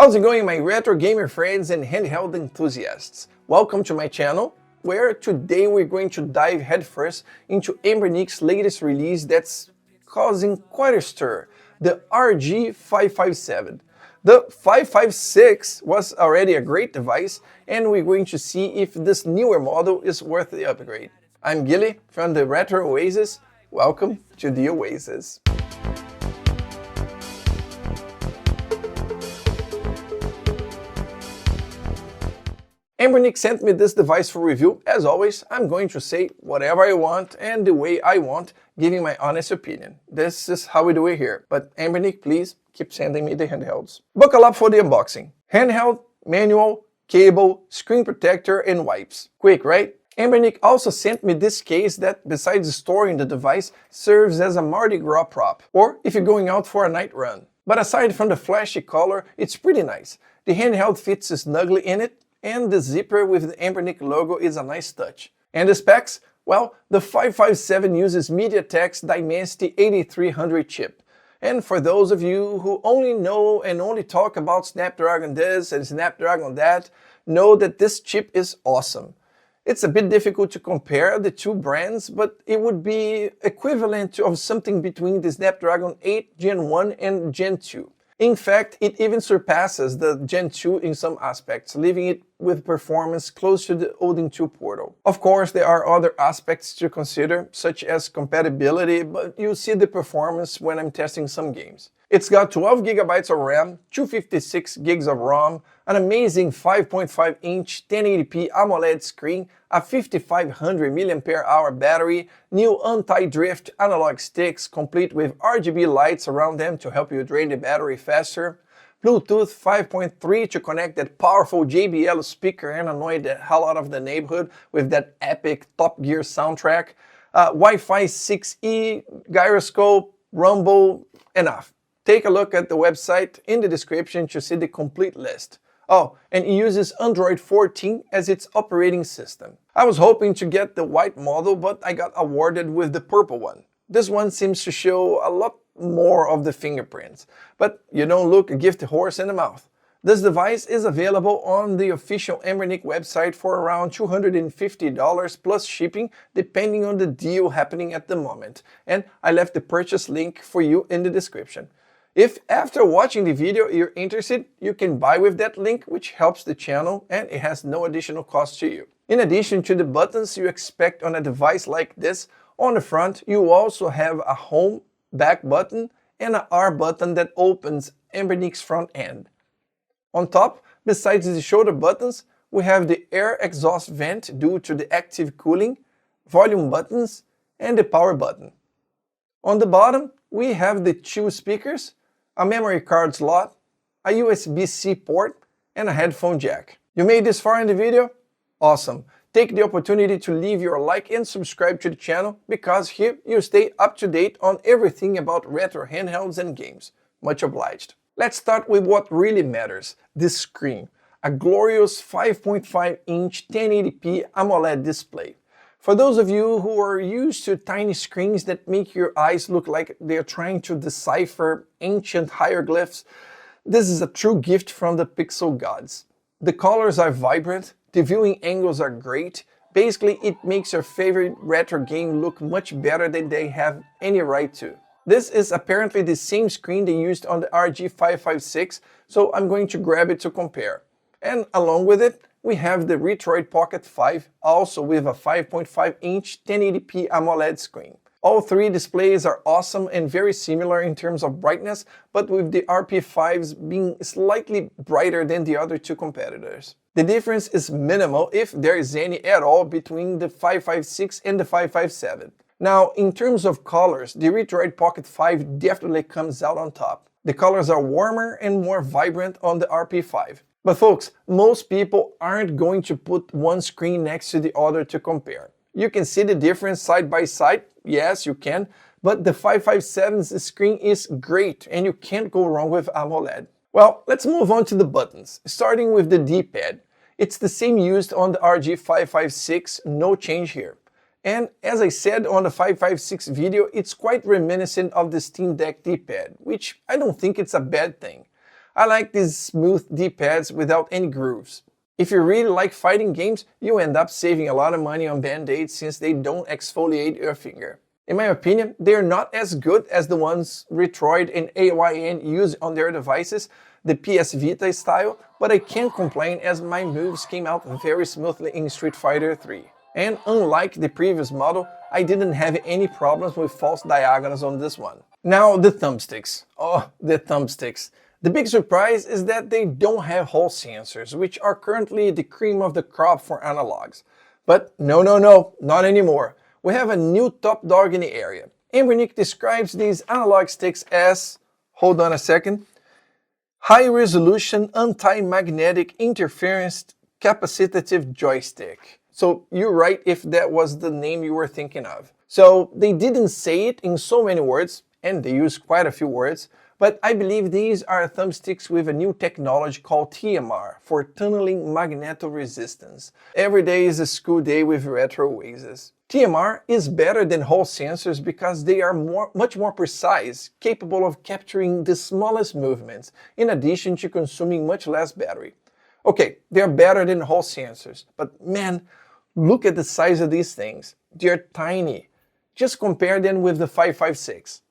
How's it going, my retro gamer friends and handheld enthusiasts? Welcome to my channel, where today we're going to dive headfirst into Anbernic's latest release that's causing quite a stir, the RG557. The 556 was already a great device, and we're going to see if this newer model is worth the upgrade. I'm Gilly from the Retro Oasis. Welcome to the Oasis. Anbernic sent me this device for review. As always, I'm going to say whatever I want and the way I want, giving my honest opinion. This is how we do it here. But Anbernic, please keep sending me the handhelds. Buckle up for the unboxing. Handheld, manual, cable, screen protector, and wipes. Quick, right? Anbernic also sent me this case that, besides storing the device, serves as a Mardi Gras prop, or if you're going out for a night run. But aside from the flashy color, it's pretty nice. The handheld fits snugly in it, and the zipper with the Anbernic logo is a nice touch. And the specs? Well, the 557 uses MediaTek's Dimensity 8300 chip. And for those of you who only know and only talk about Snapdragon this and Snapdragon that, know that this chip is awesome. It's a bit difficult to compare the two brands, but it would be equivalent to something between the Snapdragon 8 Gen 1 and Gen 2. In fact, it even surpasses the Gen 2 in some aspects, leaving it with performance close to the Odin 2 Portal. Of course, there are other aspects to consider, such as compatibility, but you'll see the performance when I'm testing some games. It's got 12 GB of RAM, 256 gigs of ROM, an amazing 5.5-inch 1080p AMOLED screen, a 5500 mAh battery, new anti-drift analog sticks complete with RGB lights around them to help you drain the battery faster, Bluetooth 5.3 to connect that powerful JBL speaker and annoy the hell out of the neighborhood with that epic Top Gear soundtrack, Wi-Fi 6E, gyroscope, rumble, enough. Take a look at the website in the description to see the complete list. Oh, and it uses Android 14 as its operating system. I was hoping to get the white model, but I got awarded with the purple one. This one seems to show a lot more of the fingerprints, but you don't look a gift horse in the mouth. This device is available on the official Anbernic website for around $250 plus shipping, depending on the deal happening at the moment, and I left the purchase link for you in the description. If after watching the video you're interested, you can buy with that link, which helps the channel and it has no additional cost to you. In addition to the buttons you expect on a device like this, on the front you also have a home back button and an R button that opens Anbernic's front end. On top, besides the shoulder buttons, we have the air exhaust vent due to the active cooling, volume buttons, and the power button. On the bottom, we have the two speakers, a memory card slot, a USB-C port, and a headphone jack. You made this far in the video? Awesome! Take the opportunity to leave your like and subscribe to the channel, because here you stay up to date on everything about retro handhelds and games. Much obliged. Let's start with what really matters, the screen. A glorious 5.5-inch 1080p AMOLED display. For those of you who are used to tiny screens that make your eyes look like they're trying to decipher ancient hieroglyphs, this is a true gift from the pixel gods. The colors are vibrant, the viewing angles are great. Basically, it makes your favorite retro game look much better than they have any right to. This is apparently the same screen they used on the RG556, so I'm going to grab it to compare. And along with it, we have the Retroid Pocket 5, also with a 5.5-inch 1080p AMOLED screen. All three displays are awesome and very similar in terms of brightness, but with the RP5s being slightly brighter than the other two competitors. The difference is minimal, if there is any at all, between the 556 and the 557. Now, in terms of colors, the Retroid Pocket 5 definitely comes out on top. The colors are warmer and more vibrant on the RP5. But folks, most people aren't going to put one screen next to the other to compare. You can see the difference side by side, yes you can, but the 557's screen is great and you can't go wrong with AMOLED. Well, let's move on to the buttons, starting with the D-pad. It's the same used on the RG556, no change here. And as I said on the 556 video, it's quite reminiscent of the Steam Deck D-pad, which I don't think it's a bad thing. I like these smooth D-pads without any grooves. If you really like fighting games, you end up saving a lot of money on band-aids since they don't exfoliate your finger. In my opinion, they're not as good as the ones Retroid and AYN use on their devices, the PS Vita style, but I can't complain as my moves came out very smoothly in Street Fighter 3. And unlike the previous model, I didn't have any problems with false diagonals on this one. Now the thumbsticks. Oh, the thumbsticks. The big surprise is that they don't have Hall sensors, which are currently the cream of the crop for analogs. But no, not anymore. We have a new top dog in the area. Anbernic describes these analog sticks as, hold on a second, high-resolution anti-magnetic interference capacitive joystick. So you're right if that was the name you were thinking of. So they didn't say it in so many words, and they use quite a few words, but I believe these are thumbsticks with a new technology called TMR, for tunneling magnetoresistance. Every day is a school day with Retro Oasis. TMR is better than Hall sensors because they are much more precise, capable of capturing the smallest movements, in addition to consuming much less battery. Okay, they're better than Hall sensors, but man, look at the size of these things. They're tiny. Just compare them with the 556.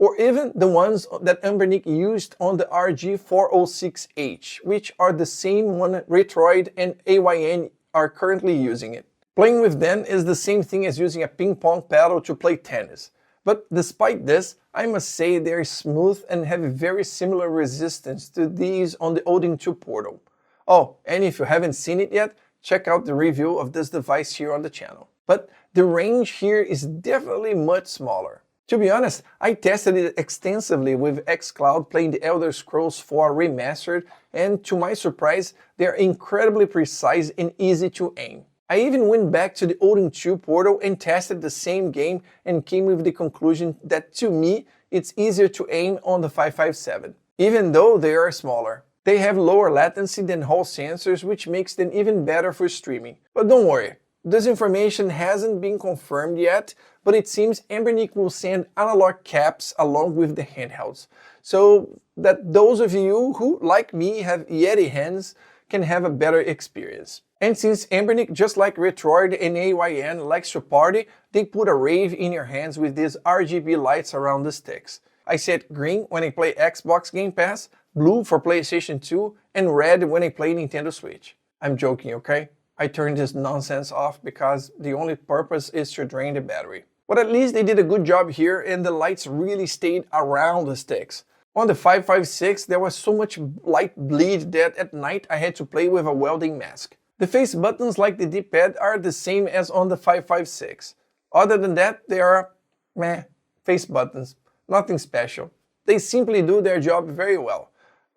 Or even the ones that Anbernic used on the RG406H, which are the same one Retroid and AYN are currently using it. Playing with them is the same thing as using a ping pong paddle to play tennis. But despite this, I must say they're smooth and have a very similar resistance to these on the Odin 2 Portal. Oh, and if you haven't seen it yet, check out the review of this device here on the channel. But the range here is definitely much smaller. To be honest, I tested it extensively with xCloud playing the Elder Scrolls 4 Remastered, and to my surprise, they're incredibly precise and easy to aim. I even went back to the Odin 2 Portal and tested the same game and came with the conclusion that to me, it's easier to aim on the 557, even though they are smaller. They have lower latency than Hall sensors, which makes them even better for streaming. But don't worry, this information hasn't been confirmed yet, but it seems Anbernic will send analog caps along with the handhelds, so that those of you who, like me, have Yeti hands can have a better experience. And since Anbernic, just like Retroid and AYN, likes to party, they put a rave in your hands with these RGB lights around the sticks. I set green when I play Xbox Game Pass, blue for PlayStation 2, and red when I play Nintendo Switch. I'm joking, okay? I turned this nonsense off because the only purpose is to drain the battery. But at least they did a good job here and the lights really stayed around the sticks. On the 556, there was so much light bleed that at night I had to play with a welding mask. The face buttons like the D-pad are the same as on the 556. Other than that, they are meh, face buttons. Nothing special. They simply do their job very well.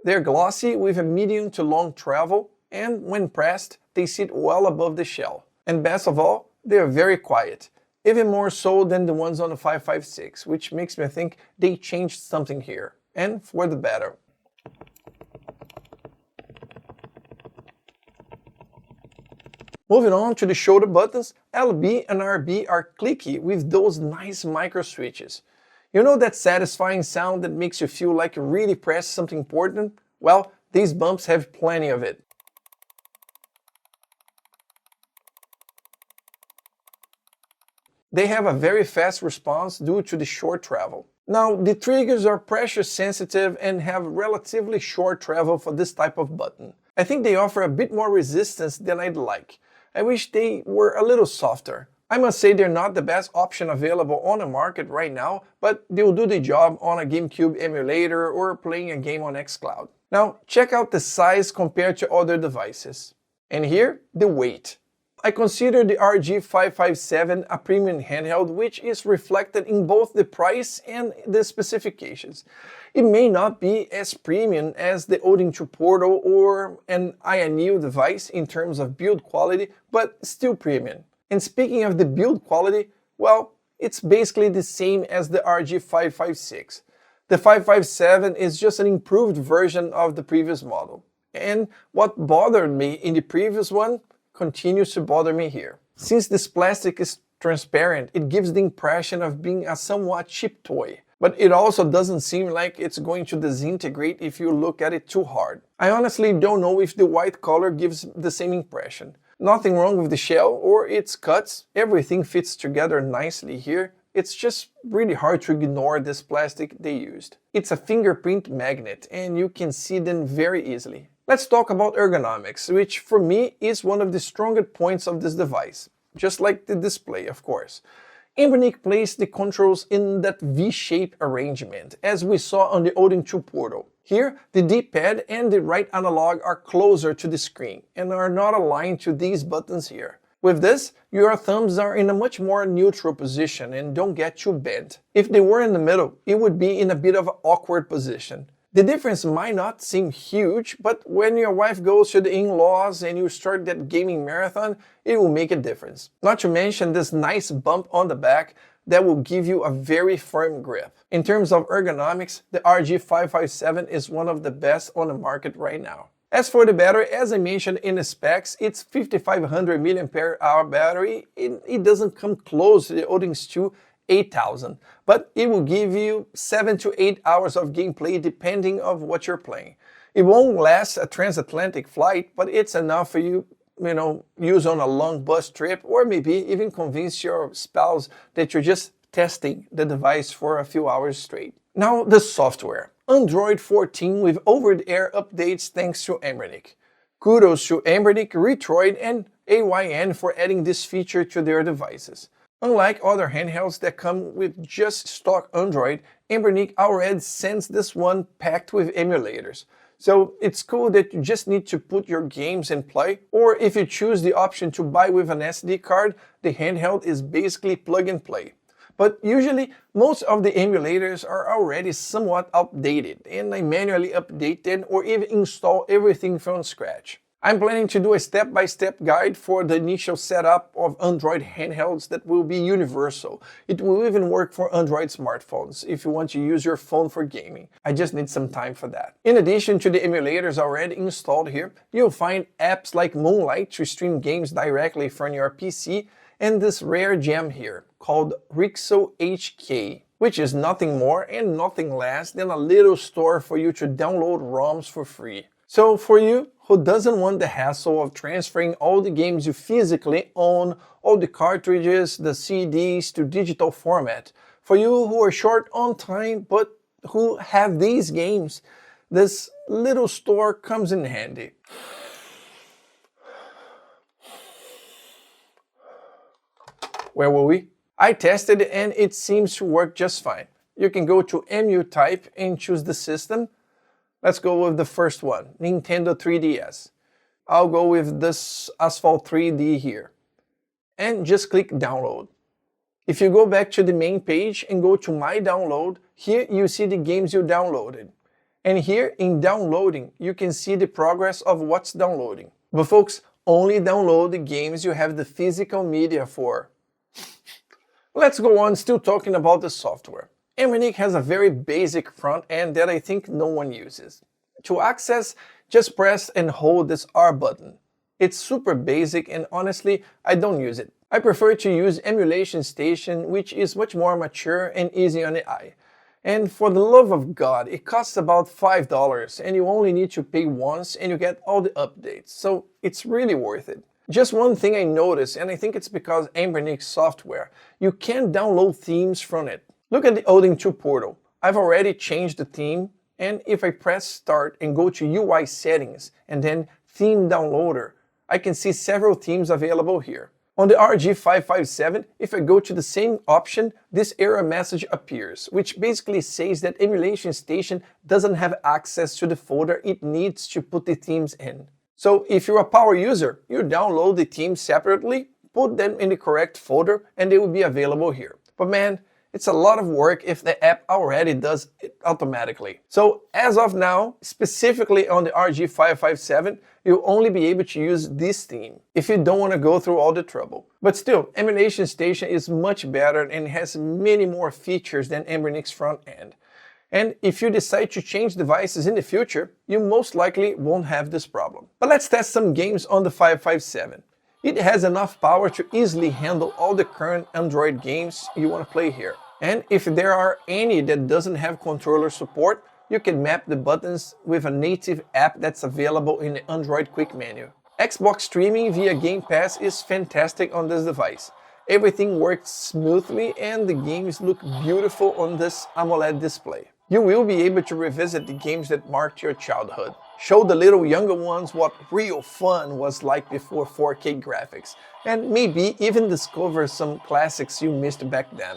They're glossy with a medium to long travel, and when pressed, they sit well above the shell. And best of all, they're very quiet. Even more so than the ones on the 556, which makes me think they changed something here. And for the better. Moving on to the shoulder buttons, LB and RB are clicky with those nice micro switches. You know that satisfying sound that makes you feel like you really pressed something important? Well, these bumps have plenty of it. They have a very fast response due to the short travel. Now, the triggers are pressure sensitive and have relatively short travel for this type of button. I think they offer a bit more resistance than I'd like. I wish they were a little softer. I must say they're not the best option available on the market right now, but they'll do the job on a GameCube emulator or playing a game on xCloud. Now, check out the size compared to other devices. And here, the weight. I consider the RG557 a premium handheld, which is reflected in both the price and the specifications. It may not be as premium as the Odin 2 Portal or an INEO device in terms of build quality, but still premium. And speaking of the build quality, well, it's basically the same as the RG556. The 557 is just an improved version of the previous model. And what bothered me in the previous one continues to bother me here. Since this plastic is transparent, it gives the impression of being a somewhat cheap toy. But it also doesn't seem like it's going to disintegrate if you look at it too hard. I honestly don't know if the white color gives the same impression. Nothing wrong with the shell or its cuts, everything fits together nicely here. It's just really hard to ignore this plastic they used. It's a fingerprint magnet and you can see them very easily. Let's talk about ergonomics, which for me is one of the strongest points of this device. Just like the display, of course. Anbernic placed the controls in that V-shaped arrangement, as we saw on the Odin 2 portal. Here, the D-pad and the right analog are closer to the screen and are not aligned to these buttons here. With this, your thumbs are in a much more neutral position and don't get too bent. If they were in the middle, it would be in a bit of an awkward position. The difference might not seem huge, but when your wife goes to the in-laws and you start that gaming marathon, it will make a difference. Not to mention this nice bump on the back that will give you a very firm grip. In terms of ergonomics, the RG557 is one of the best on the market right now. As for the battery, as I mentioned in the specs, it's 5500 mAh battery. It doesn't come close to the Odin 2 8000, but it will give you 7 to 8 hours of gameplay depending on what you're playing. It won't last a transatlantic flight, but it's enough for you, use on a long bus trip, or maybe even convince your spouse that you're just testing the device for a few hours straight. Now the software. Android 14 with over-the-air updates thanks to Anbernic. Kudos to Anbernic, Retroid, and AYN for adding this feature to their devices. Unlike other handhelds that come with just stock Android, Anbernic already sends this one packed with emulators. So it's cool that you just need to put your games in play, or if you choose the option to buy with an SD card, the handheld is basically plug and play. But usually, most of the emulators are already somewhat outdated, and I manually update them or even install everything from scratch. I'm planning to do a step-by-step guide for the initial setup of Android handhelds that will be universal. It will even work for Android smartphones if you want to use your phone for gaming. I just need some time for that. In addition to the emulators already installed here, you'll find apps like Moonlight to stream games directly from your PC, and this rare gem here called retrooasischannel, which is nothing more and nothing less than a little store for you to download ROMs for free. So for you who doesn't want the hassle of transferring all the games you physically own, all the cartridges, the CDs to digital format, for you who are short on time but who have these games, this little store comes in handy. Where were we? I tested it and it seems to work just fine. You can go to MU type and choose the system. Let's go with the first one, Nintendo 3DS. I'll go with this Asphalt 3D here. And just click download. If you go back to the main page and go to my download, here you see the games you downloaded. And here in downloading, you can see the progress of what's downloading. But folks, only download the games you have the physical media for. Let's go on still talking about the software. Anbernic has a very basic front end that I think no one uses. To access, just press and hold this R button. It's super basic and honestly, I don't use it. I prefer to use Emulation Station, which is much more mature and easy on the eye. And for the love of God, it costs about $5 and you only need to pay once and you get all the updates, so it's really worth it. Just one thing I noticed, and I think it's because Anbernic software, you can download themes from it. Look at the Odin 2 portal. I've already changed the theme, and if I press start and go to UI settings and then theme downloader, I can see several themes available here. On the RG557, if I go to the same option, this error message appears, which basically says that Emulation Station doesn't have access to the folder it needs to put the themes in. So if you're a power user, you download the themes separately, put them in the correct folder, and they will be available here. But man, it's a lot of work if the app already does it automatically. So as of now, specifically on the RG557, you'll only be able to use this theme if you don't want to go through all the trouble. But still, Emulation Station is much better and has many more features than Anbernic's front end. And if you decide to change devices in the future, you most likely won't have this problem. But let's test some games on the 557. It has enough power to easily handle all the current Android games you want to play here. And if there are any that doesn't have controller support, you can map the buttons with a native app that's available in the Android quick menu. Xbox streaming via Game Pass is fantastic on this device. Everything works smoothly and the games look beautiful on this AMOLED display. You will be able to revisit the games that marked your childhood. Show the little younger ones what real fun was like before 4K graphics, and maybe even discover some classics you missed back then.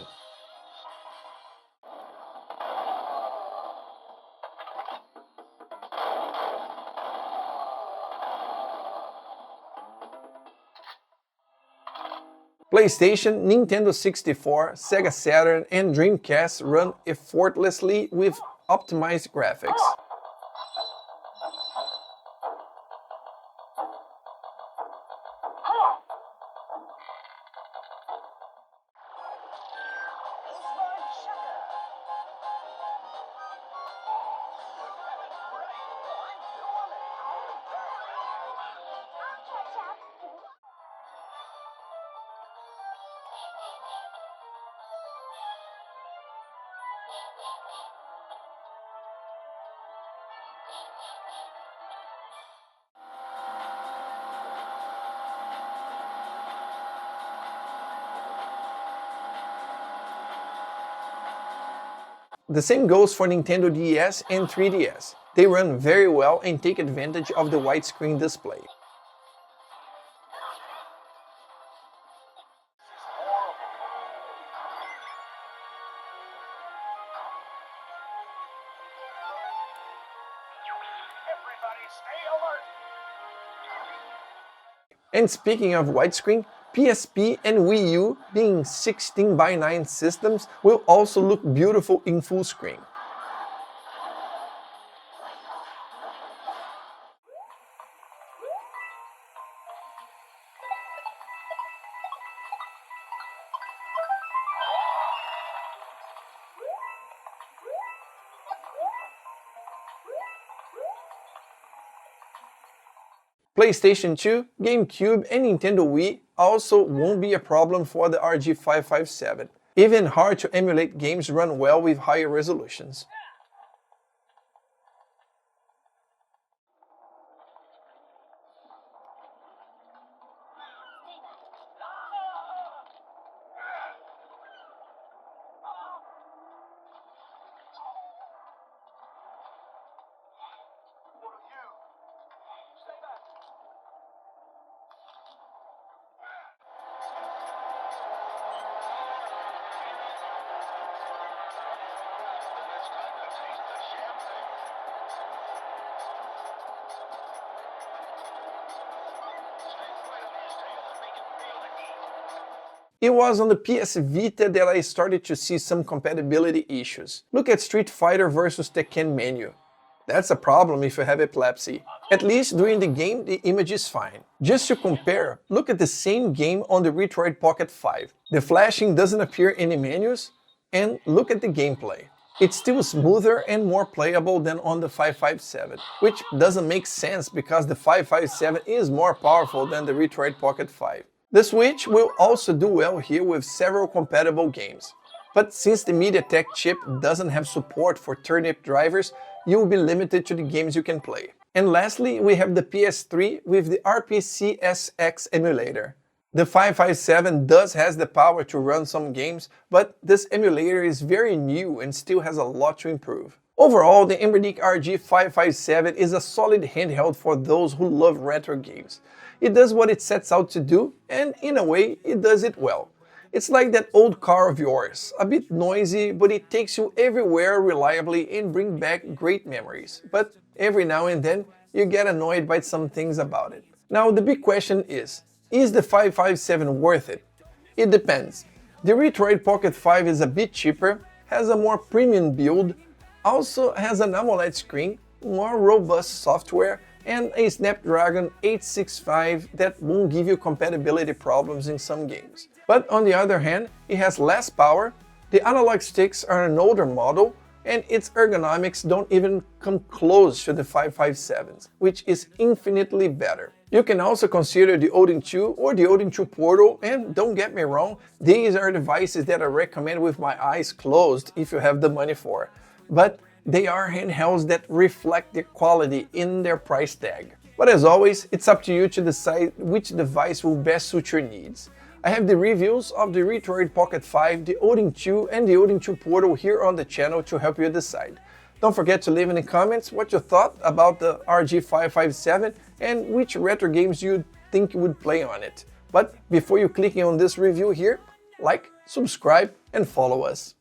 PlayStation, Nintendo 64, Sega Saturn and Dreamcast run effortlessly with optimized graphics. The same goes for Nintendo DS and 3DS. They run very well and take advantage of the widescreen display. And speaking of widescreen, PSP and Wii U, being 16:9 systems, will also look beautiful in full screen. PlayStation 2, GameCube and Nintendo Wii also won't be a problem for the RG557. Even hard to emulate games run well with higher resolutions. It was on the PS Vita that I started to see some compatibility issues. Look at Street Fighter vs Tekken menu. That's a problem if you have epilepsy. At least during the game, the image is fine. Just to compare, look at the same game on the Retroid Pocket 5. The flashing doesn't appear in the menus, and look at the gameplay. It's still smoother and more playable than on the 557, which doesn't make sense because the 557 is more powerful than the Retroid Pocket 5. The Switch will also do well here with several compatible games. But since the MediaTek chip doesn't have support for turnip drivers, you will be limited to the games you can play. And lastly, we have the PS3 with the RPCSX emulator. The 557 does has the power to run some games, but this emulator is very new and still has a lot to improve. Overall, the Anbernic RG557 is a solid handheld for those who love retro games. It does what it sets out to do, and in a way, it does it well. It's like that old car of yours, a bit noisy, but it takes you everywhere reliably and brings back great memories. But every now and then, you get annoyed by some things about it. Now, the big question is the 557 worth it? It depends. The Retroid Pocket 5 is a bit cheaper, has a more premium build, also has an AMOLED screen, more robust software, and a Snapdragon 865 that won't give you compatibility problems in some games. But on the other hand, it has less power, the analog sticks are an older model, and its ergonomics don't even come close to the 557's, which is infinitely better. You can also consider the Odin 2 or the Odin 2 Portal, and don't get me wrong, these are devices that I recommend with my eyes closed if you have the money for. But they are handhelds that reflect the quality in their price tag. But as always, it's up to you to decide which device will best suit your needs. I have the reviews of the Retroid Pocket 5, the Odin 2 and the Odin 2 Portal here on the channel to help you decide. Don't forget to leave in the comments what you thought about the RG557 and which retro games you think you would play on it. But before you clicking on this review here, like, subscribe and follow us.